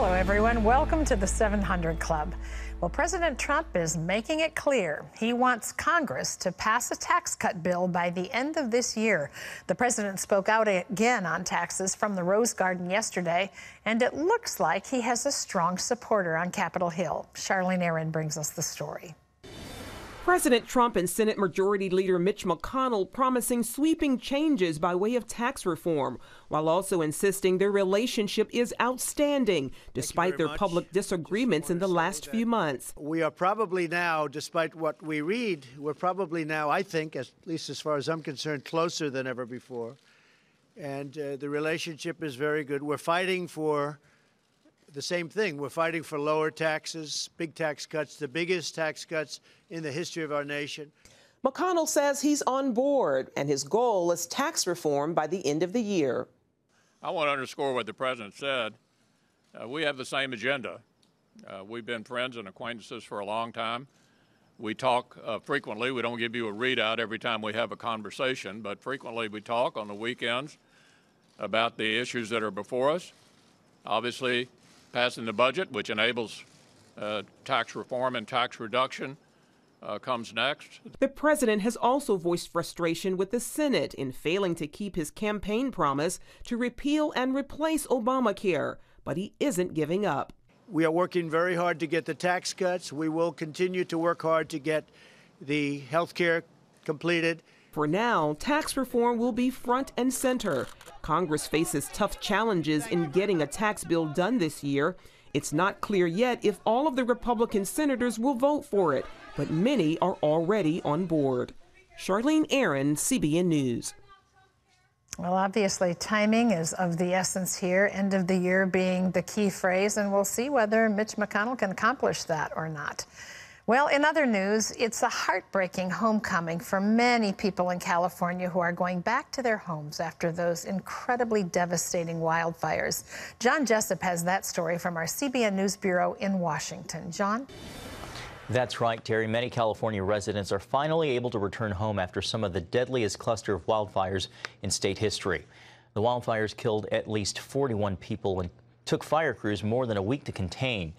Hello, everyone. Welcome to the 700 Club. Well, President Trump is making it clear he wants Congress to pass a tax cut bill by the end of this year. The president spoke out again on taxes from the Rose Garden yesterday, and it looks like he has a strong supporter on Capitol Hill. Charlene Aaron brings us the story. President Trump and Senate Majority Leader Mitch McConnell promising sweeping changes by way of tax reform, while also insisting their relationship is outstanding, despite their public disagreements in the last few months. We are probably now, despite what we read, we're probably now, I think, at least as far as I'm concerned, closer than ever before. And the relationship is very good. We're fighting for the same thing. We're fighting for lower taxes, big tax cuts, the biggest tax cuts in the history of our nation. McConnell says he's on board, and his goal is tax reform by the end of the year. I want to underscore what the president said. We have the same agenda. We've been friends and acquaintances for a long time. We talk frequently. We don't give you a readout every time we have a conversation, but frequently we talk on the weekends about the issues that are before us. Obviously, passing the budget, which enables tax reform and tax reduction, comes next. The president has also voiced frustration with the Senate in failing to keep his campaign promise to repeal and replace Obamacare, but he isn't giving up. We are working very hard to get the tax cuts. We will continue to work hard to get the health care completed. For now, tax reform will be front and center. Congress faces tough challenges in getting a tax bill done this year. It's not clear yet if all of the Republican senators will vote for it, but many are already on board. Charlene Aaron, CBN News. Well, obviously, timing is of the essence here, end of the year being the key phrase, and we'll see whether Mitch McConnell can accomplish that or not. Well, in other news, it's a heartbreaking homecoming for many people in California who are going back to their homes after those incredibly devastating wildfires. John Jessup has that story from our CBN News Bureau in Washington. John? That's right, Terry. Many California residents are finally able to return home after some of the deadliest cluster of wildfires in state history. The wildfires killed at least 41 people and took fire crews more than a week to contain.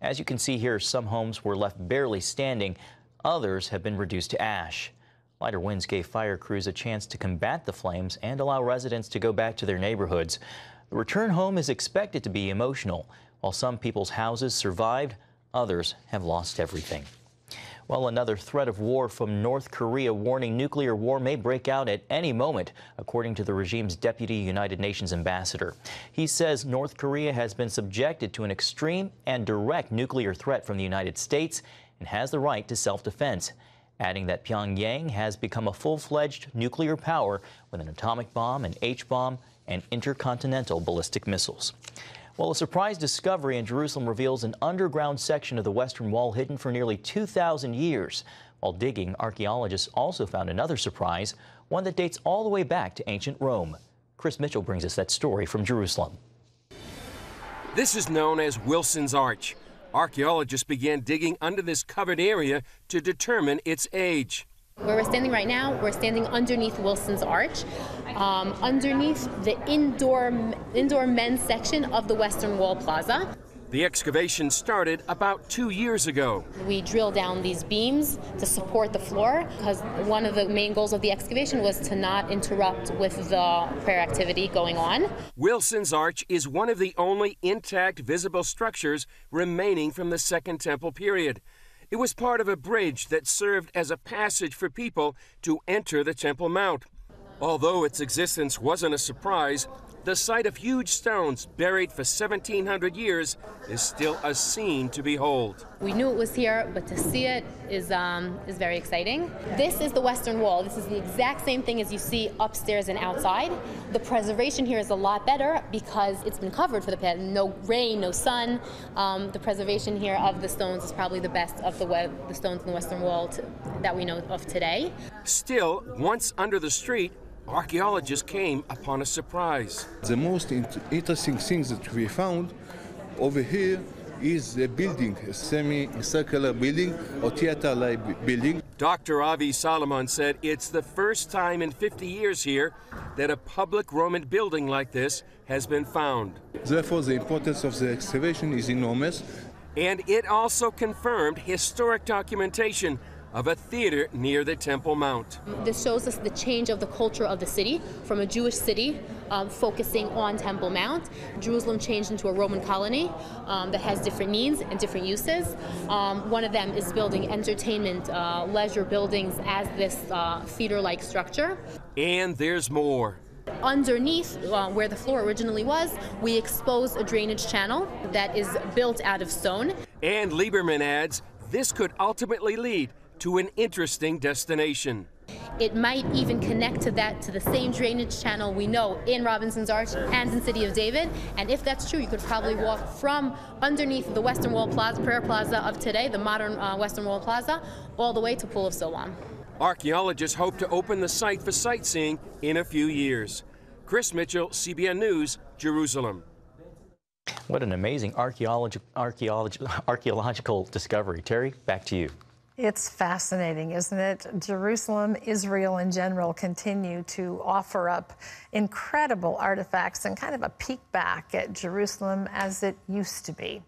As you can see here, some homes were left barely standing. Others have been reduced to ash. Lighter winds gave fire crews a chance to combat the flames and allow residents to go back to their neighborhoods. The return home is expected to be emotional. While some people's houses survived, others have lost everything. Well, another threat of war from North Korea warning nuclear war may break out at any moment, according to the regime's deputy United Nations ambassador. He says North Korea has been subjected to an extreme and direct nuclear threat from the United States and has the right to self-defense, adding that Pyongyang has become a full-fledged nuclear power with an atomic bomb, an H-bomb, and intercontinental ballistic missiles. Well, a surprise discovery in Jerusalem reveals an underground section of the Western Wall hidden for nearly 2,000 years. While digging, archaeologists also found another surprise, one that dates all the way back to ancient Rome. Chris Mitchell brings us that story from Jerusalem. This is known as Wilson's Arch. Archaeologists began digging under this covered area to determine its age. Where we're standing right now, we're standing underneath Wilson's Arch, underneath the indoor men's section of the Western Wall Plaza. The excavation started about 2 years ago. We drilled down these beams to support the floor because one of the main goals of the excavation was to not interrupt with the prayer activity going on. Wilson's Arch is one of the only intact visible structures remaining from the Second Temple period. It was part of a bridge that served as a passage for people to enter the Temple Mount. Although its existence wasn't a surprise, the sight of huge stones buried for 1,700 years is still a scene to behold. We knew it was here, but to see it is very exciting. This is the Western Wall. This is the exact same thing as you see upstairs and outside. The preservation here is a lot better because it's been covered for the past, no rain, no sun. The preservation here of the stones is probably the best of the stones in the Western Wall that we know of today. Still, once under the street, archaeologists came upon a surprise. The most interesting things that we found over here is a building, a semi-circular building or theater-like building. Dr. Avi Solomon said it's the first time in 50 years here that a public Roman building like this has been found. Therefore, the importance of the excavation is enormous. And it also confirmed historic documentation of a theater near the Temple Mount. This shows us the change of the culture of the city from a Jewish city focusing on Temple Mount. Jerusalem changed into a Roman colony that has different needs and different uses. One of them is building entertainment, leisure buildings as this theater-like structure. And there's more. Underneath where the floor originally was, we exposed a drainage channel that is built out of stone. And Lieberman adds, this could ultimately lead to an interesting destination. It might even connect to the same drainage channel we know in Robinson's Arch and in City of David. And if that's true, you could probably walk from underneath the Western Wall Plaza, Prayer Plaza of today, the modern Western Wall Plaza, all the way to Pool of Siloam. Archaeologists hope to open the site for sightseeing in a few years. Chris Mitchell, CBN News, Jerusalem. What an amazing archaeological discovery. Terry, back to you. It's fascinating, isn't it? Jerusalem, Israel in general, continue to offer up incredible artifacts and kind of a peek back at Jerusalem as it used to be.